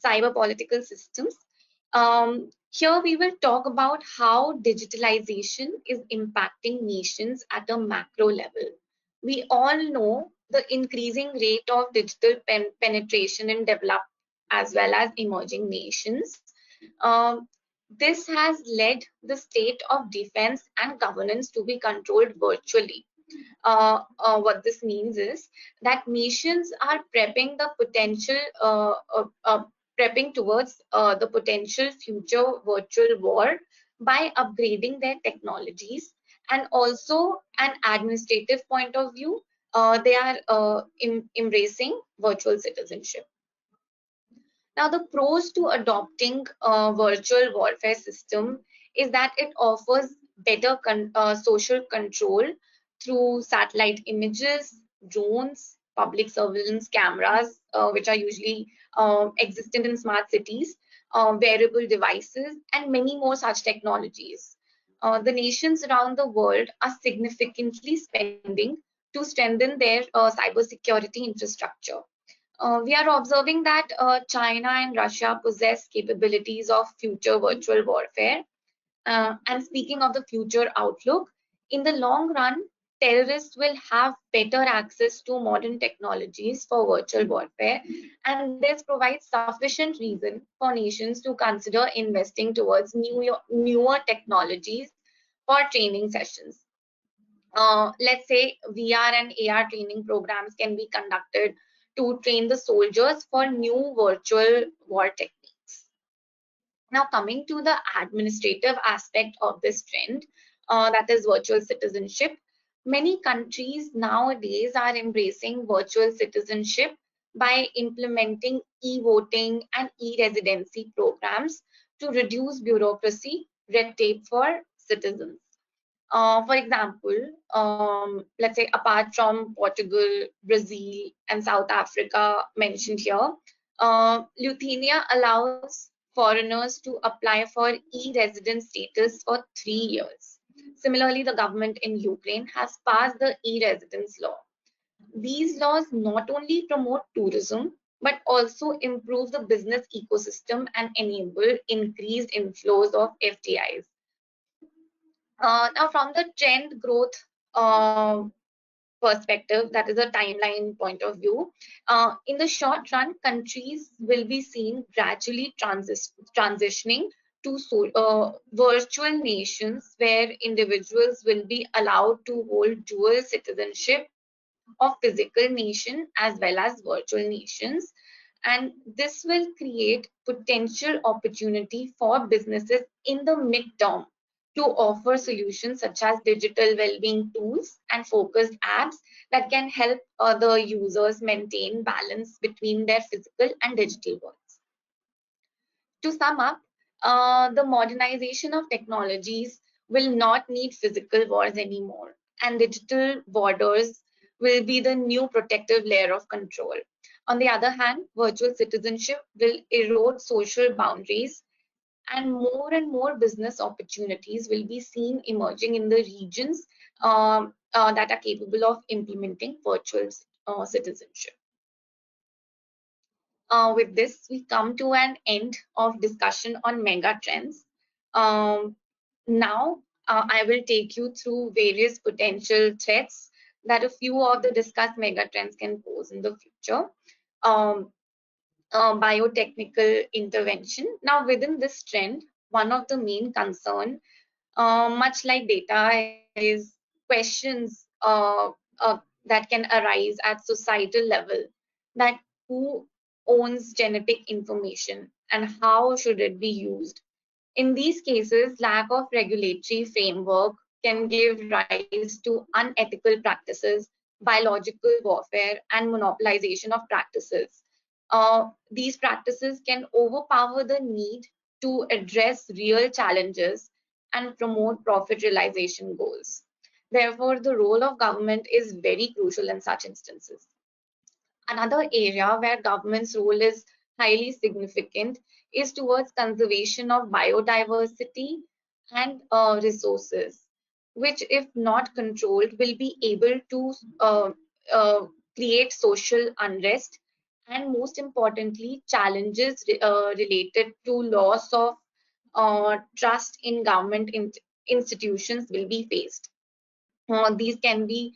cyber political systems. Here we will talk about how digitalization is impacting nations at a macro level. We all know the increasing rate of digital penetration in developed as well as emerging nations. Um, this has led the state of defense and governance to be controlled virtually. What this means is that nations are prepping towards the potential future virtual war by upgrading their technologies, and also an administrative point of view, they are embracing virtual citizenship. Now, the pros to adopting a virtual warfare system is that it offers better social control through satellite images, drones, public surveillance cameras, which are usually existent in smart cities, wearable devices, and many more such technologies. The nations around the world are significantly spending to strengthen their cybersecurity infrastructure. We are observing that China and Russia possess capabilities of future virtual warfare. And speaking of the future outlook, in the long run, terrorists will have better access to modern technologies for virtual warfare, and this provides sufficient reason for nations to consider investing towards newer technologies for training sessions. Let's say VR and AR training programs can be conducted to train the soldiers for new virtual war techniques. Now, coming to the administrative aspect of this trend, that is virtual citizenship, many countries nowadays are embracing virtual citizenship by implementing e-voting and e-residency programs to reduce bureaucracy, red tape for citizens. For example, let's say apart from Portugal, Brazil, and South Africa mentioned here, Lithuania allows foreigners to apply for e-resident status for 3 years. Similarly, the government in Ukraine has passed the e-residence law. These laws not only promote tourism, but also improve the business ecosystem and enable increased inflows of FDIs. Now, from the trend growth perspective, that is a timeline point of view, in the short run, countries will be seen gradually transitioning to virtual nations where individuals will be allowed to hold dual citizenship of physical nation as well as virtual nations. And this will create potential opportunity for businesses in the midterm to offer solutions such as digital well-being tools and focused apps that can help other users maintain balance between their physical and digital worlds. To sum up, the modernization of technologies will not need physical wars anymore, and digital borders will be the new protective layer of control. On the other hand, virtual citizenship will erode social boundaries, and more business opportunities will be seen emerging in the regions that are capable of implementing virtual citizenship. With this, we come to an end of discussion on mega trends. Now, I will take you through various potential threats that a few of the discussed mega trends can pose in the future. Biotechnical intervention. Now, within this trend, one of the main concern, much like data, is questions that can arise at societal level, that who owns genetic information and how should it be used. In these cases, lack of regulatory framework can give rise to unethical practices, biological warfare, and monopolization of practices. These practices can overpower the need to address real challenges and promote profit realization goals. Therefore, the role of government is very crucial in such instances. Another area where government's role is highly significant is towards conservation of biodiversity and resources, which, if not controlled, will be able to create social unrest and most importantly, challenges related to loss of trust in government institutions will be faced. These can be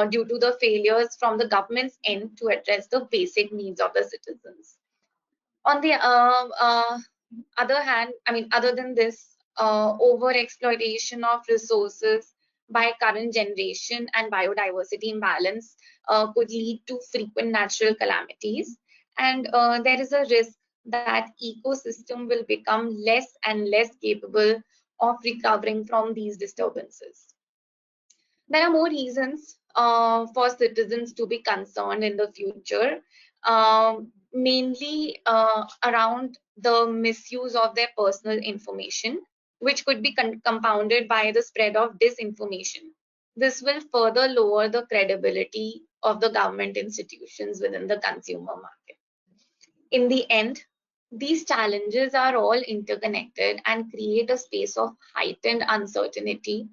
due to the failures from the government's end to address the basic needs of the citizens. On the other hand, I mean, other than this, over exploitation of resources by current generation and biodiversity imbalance could lead to frequent natural calamities, and there is a risk that ecosystem will become less and less capable of recovering from these disturbances. There are more reasons for citizens to be concerned in the future, mainly around the misuse of their personal information, which could be compounded by the spread of disinformation. This will further lower the credibility of the government institutions within the consumer market. In the end, these challenges are all interconnected and create a space of heightened uncertainty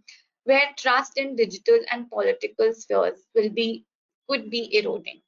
where trust in digital and political spheres could be eroding.